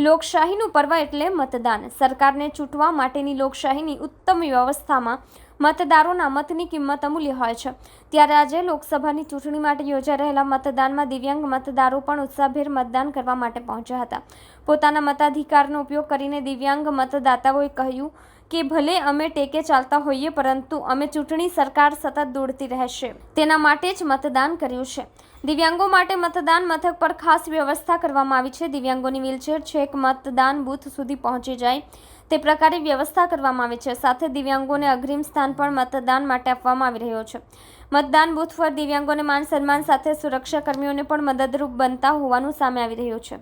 લોકશાહીનું પર્વ એટલે મતદાન. સરકારને ચૂંટવા માટેની લોકશાહીની ઉત્તમ વ્યવસ્થામાં મતદારોના મતની કિંમત અમૂલ્ય હોય છે. ત્યારે આજે લોકસભાની ચૂંટણી માટે યોજાઈ રહેલા મતદાનમાં દિવ્યાંગ મતદારો પણ ઉત્સાહભેર મતદાન કરવા માટે પહોંચ્યા હતા. પોતાના મતાધિકારનો ઉપયોગ કરીને દિવ્યાંગ મતદાતાઓએ કહ્યું કે ભલે અમે ટેકે ચાલતા હોઈએ, પરંતુ અમે ચૂંટણી સરકાર સતત દોડતી રહેશે તેના માટે જ મતદાન કર્યું છે. દિવ્યાંગો માટે મતદાન મથક પર ખાસ વ્યવસ્થા કરવામાં આવી છે. દિવ્યાંગોની વ્હીલચેર છેક મતદાન બૂથ સુધી પહોંચી જાય તે પ્રકારે વ્યવસ્થા કરવામાં આવી છે. સાથે દિવ્યાંગોને અગ્રિમ સ્થાન પણ મતદાન માટે આપવામાં આવી રહ્યો છે. મતદાન બૂથ પર દિવ્યાંગોને માન સન્માન સાથે સુરક્ષા કર્મીઓને પણ મદદરૂપ બનતા હોવાનું સામે આવી રહ્યું છે.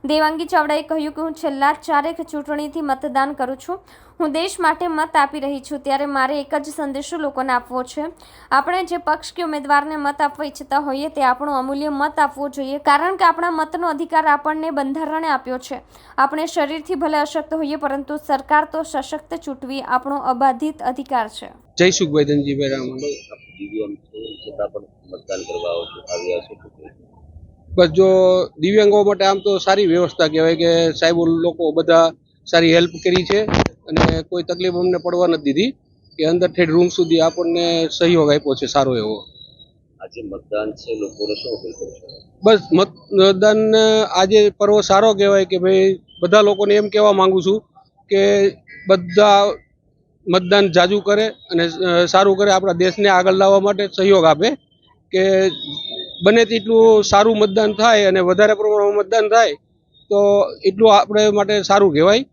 દેવાંગી ચાવડાએ કહ્યું કે હું છેલ્લા 4 ચૂંટણીથી મતદાન કરું છું. હું દેશ માટે મત આપી રહી છું. ત્યારે મારે એક જ સંદેશો લોકોને આપવો છે. આપણે જે પક્ષ કે ઉમેદવારને મત આપવા ઈચ્છતા હોઈએ તે આપણો અમૂલ્ય મત આપવો જોઈએ, કારણ કે આપણા મતનો અધિકાર આપણને બંધારણે આપ્યો છે. આપણે શરીરથી ભલે અશક્ત હોઈએ, પરંતુ સરકાર તો સશક્ત ચૂંટવી આપણો અબાધિત અધિકાર છે. જય સુખભાઈ ધનજીભાઈ રામ. બસ જો દિવ્યાંગો માટે આમ તો સારી વ્યવસ્થા કહેવાય કે સાહેબો લોકો બધા સારી હેલ્પ કરી છે અને કોઈ તકલીફ અમને પડવા નથી દીધી કે અંદર ઠેઠ રૂમ સુધી આપણને સહયોગ આપ્યો છે સારો એવો. આજે મતદાન છે, લોકોને શું અપીલ કરશો? બસ મતદાન આજે પર્વ સારો કહેવાય કે ભાઈ બધા લોકોને એમ કહેવા માંગુ છું કે બધા મતદાન જાજુ કરે અને સારું કરે, આપણા દેશને આગળ લાવવા માટે સહયોગ આપે કે બને તેટલું સારું મતદાન થાય અને વધારે પ્રમાણમાં મતદાન થાય તો એટલું આપણે માટે સારું કહેવાય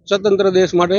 સ્વતંત્ર દેશ માટે.